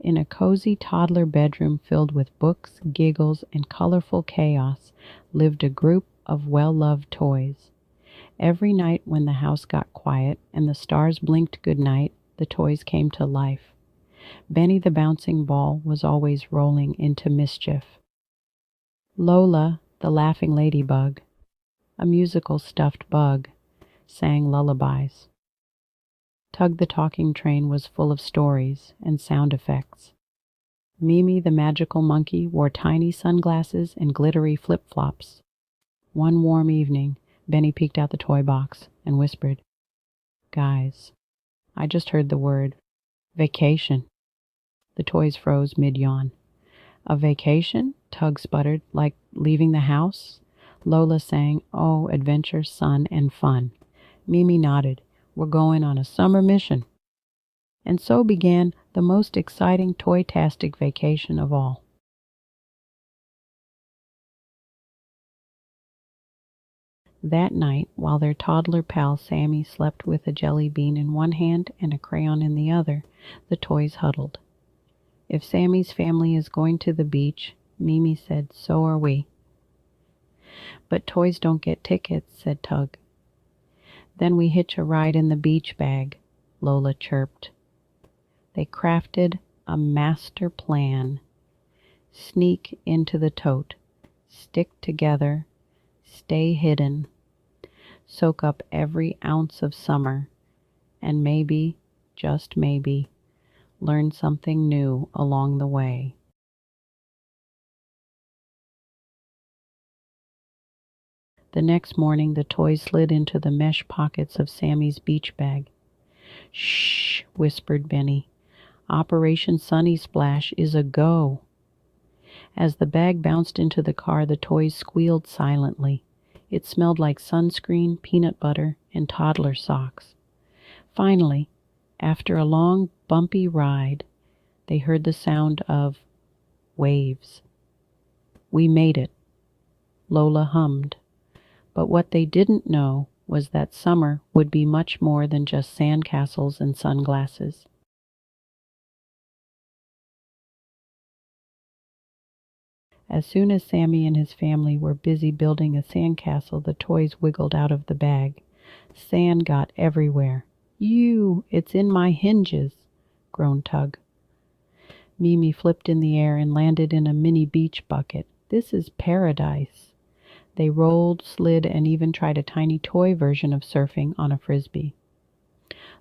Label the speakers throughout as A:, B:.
A: In a cozy toddler bedroom filled with books, giggles, and colorful chaos lived a group of well-loved toys. Every night when the house got quiet and the stars blinked goodnight, the toys came to life. Benny the bouncing ball was always rolling into mischief. Lola, the laughing ladybug, a musical stuffed bug, sang lullabies. Tug the talking train was full of stories and sound effects. Mimi the magical monkey wore tiny sunglasses and glittery flip-flops. One warm evening, Benny peeked out the toy box and whispered, "Guys, I just heard the word vacation." The toys froze mid-yawn. "A vacation?" Tug sputtered. "Like leaving the house?" Lola sang, "Oh, adventure, sun, and fun." Mimi nodded. "We're going on a summer mission." And so began the most exciting toy-tastic vacation of all. That night, while their toddler pal Sammy slept with a jelly bean in one hand and a crayon in the other, the toys huddled. "If Sammy's family is going to the beach," Mimi said, "so are we." "But toys don't get tickets," said Tug. "Then we hitch a ride in the beach bag," Lola chirped. They crafted a master plan. Sneak into the tote. Stick together. Stay hidden. Soak up every ounce of summer. And maybe, just maybe, learn something new along the way. The next morning the toys slid into the mesh pockets of Sammy's beach bag. "Shh," whispered Benny. "Operation Sunny Splash is a go." As the bag bounced into the car, the toys squealed silently. It smelled like sunscreen, peanut butter, and toddler socks. Finally, after a long, bumpy ride, they heard the sound of waves. "We made it," Lola hummed. But what they didn't know was that summer would be much more than just sandcastles and sunglasses. As soon as Sammy and his family were busy building a sandcastle, the toys wiggled out of the bag. Sand got everywhere. "Ew, it's in my hinges," groaned Tug. Mimi flipped in the air and landed in a mini beach bucket. "This is paradise." They rolled, slid, and even tried a tiny toy version of surfing on a frisbee.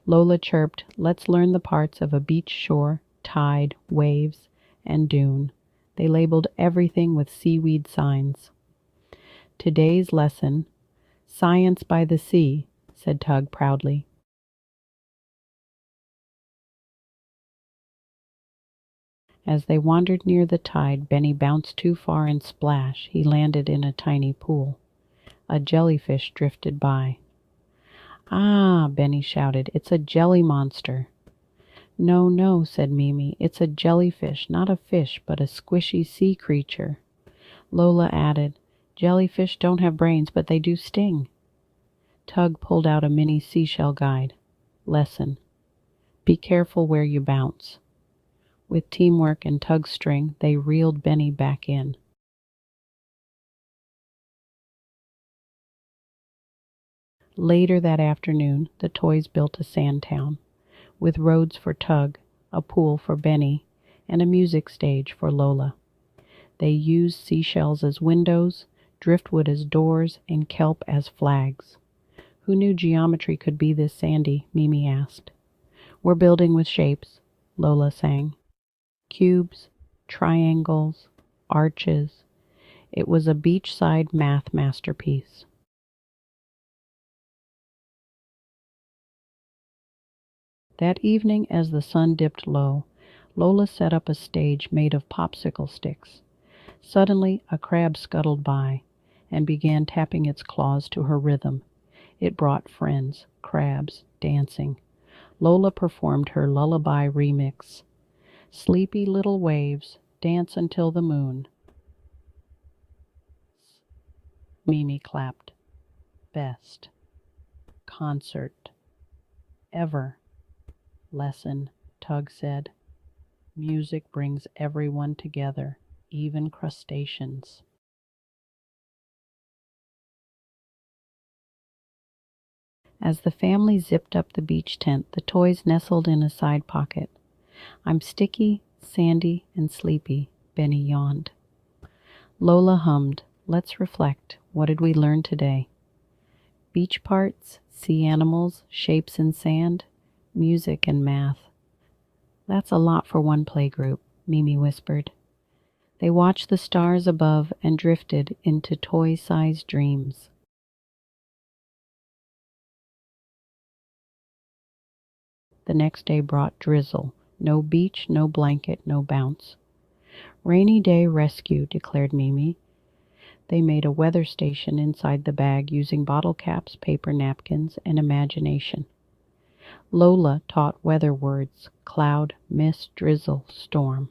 A: Lola chirped, "Let's learn the parts of a beach shore, tide, waves, and dune." They labeled everything with seaweed signs. "Today's lesson, science by the sea," said Tug proudly. As they wandered near the tide, Benny bounced too far and splash. He landed in a tiny pool. A jellyfish drifted by. "Ah," Benny shouted, "it's a jelly monster." "No, no," said Mimi, "it's a jellyfish, not a fish, but a squishy sea creature." Lola added, "Jellyfish don't have brains, but they do sting." Tug pulled out a mini seashell guide. Lesson: be careful where you bounce. With teamwork and tug string, they reeled Benny back in. Later that afternoon, the toys built a sand town, with roads for Tug, a pool for Benny, and a music stage for Lola. They used seashells as windows, driftwood as doors, and kelp as flags. "Who knew geometry could be this sandy?" Mimi asked. "We're building with shapes," Lola sang. Cubes, triangles, arches. It was a beachside math masterpiece. That evening, as the sun dipped low, Lola set up a stage made of popsicle sticks. Suddenly a crab scuttled by and began tapping its claws to her rhythm. It brought friends, crabs, dancing. Lola performed her lullaby remix. "Sleepy little waves, dance until the moon." Mimi clapped. "Best concert ever." "Lesson," Tug said. Music brings everyone together, even crustaceans. As the family zipped up the beach tent, the toys nestled in a side pocket. I'm sticky, sandy, and sleepy, Benny yawned. Lola hummed, let's reflect. What did we learn today? Beach parts, sea animals, shapes in sand, music and math. That's a lot for one playgroup, Mimi whispered. They watched the stars above and drifted into toy-sized dreams. The next day brought drizzle. No beach, no blanket, no bounce. Rainy day rescue, declared Mimi. They made a weather station inside the bag using bottle caps, paper napkins, and imagination. Lola taught weather words: cloud, mist, drizzle, storm.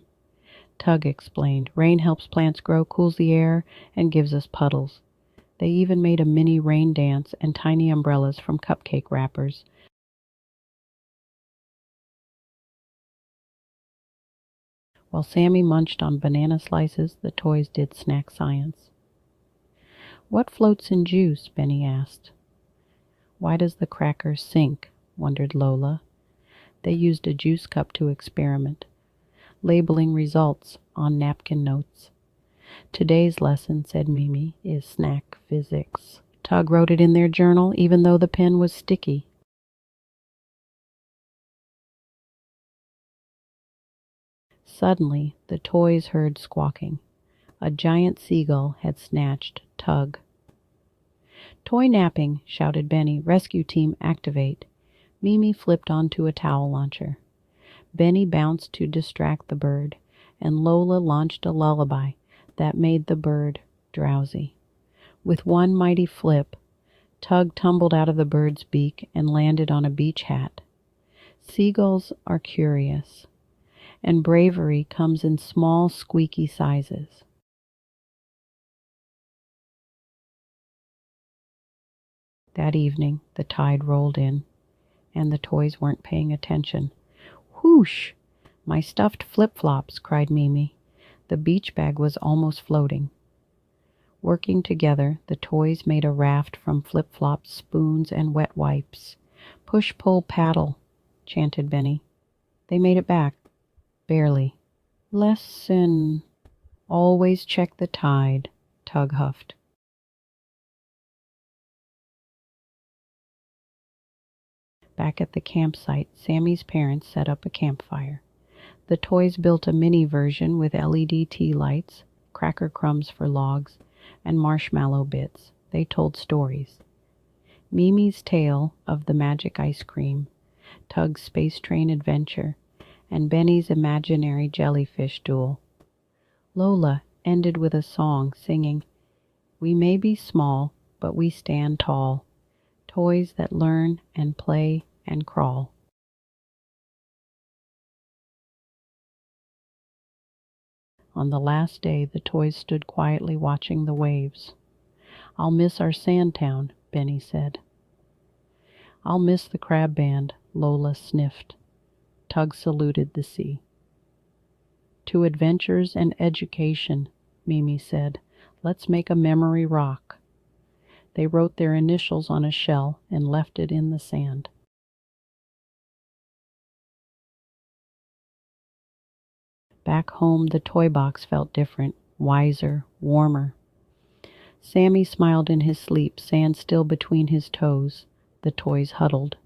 A: Tug explained, rain helps plants grow, cools the air, and gives us puddles. They even made a mini rain dance and tiny umbrellas from cupcake wrappers. While Sammy munched on banana slices, the toys did snack science. What floats in juice? Benny asked. Why does the cracker sink? Wondered Lola. They used a juice cup to experiment, labeling results on napkin notes. Today's lesson, said Mimi, is snack physics. Tug wrote it in their journal, even though the pen was sticky. Suddenly, the toys heard squawking. A giant seagull had snatched Tug. Toy napping, shouted Benny. Rescue team, activate. Mimi flipped onto a towel launcher. Benny bounced to distract the bird, and Lola launched a lullaby that made the bird drowsy. With one mighty flip, Tug tumbled out of the bird's beak and landed on a beach hat. Seagulls are curious, and bravery comes in small, squeaky sizes. That evening, the tide rolled in, and the toys weren't paying attention. Whoosh! My stuffed flip-flops, cried Mimi. The beach bag was almost floating. Working together, the toys made a raft from flip-flops, spoons, and wet wipes. Push, pull, paddle, chanted Benny. They made it back. Barely. Lesson. Always check the tide, Tug huffed. Back at the campsite, Sammy's parents set up a campfire. The toys built a mini version with LED tea lights, cracker crumbs for logs, and marshmallow bits. They told stories. Mimi's tale of the magic ice cream, Tug's space train adventure, and Benny's imaginary jellyfish duel. Lola ended with a song singing, We may be small, but we stand tall. Toys that learn and play and crawl. On the last day, the toys stood quietly watching the waves. I'll miss our sand town, Benny said. I'll miss the crab band, Lola sniffed. Tug saluted the sea. To adventures and education, Mimi said. Let's make a memory rock. They wrote their initials on a shell and left it in the sand. Back home, the toy box felt different, wiser, warmer. Sammy smiled in his sleep, sand still between his toes. The toys huddled.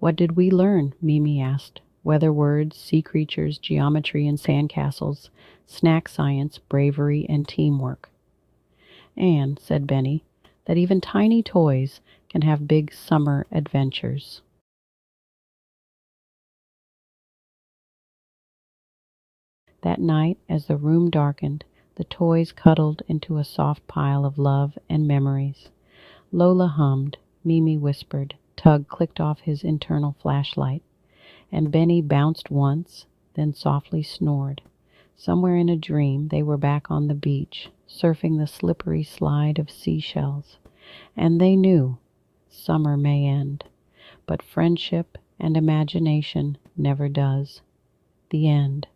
A: What did we learn? Mimi asked. Weather words, sea creatures, geometry and sandcastles, snack science, bravery, and teamwork. And, said Benny, that even tiny toys can have big summer adventures. That night, as the room darkened, the toys cuddled into a soft pile of love and memories. Lola hummed, Mimi whispered, Tug clicked off his internal flashlight, and Benny bounced once, then softly snored. Somewhere in a dream, they were back on the beach, surfing the slippery slide of seashells. And they knew summer may end, but friendship and imagination never does. The end.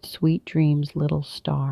A: Sweet dreams, little star.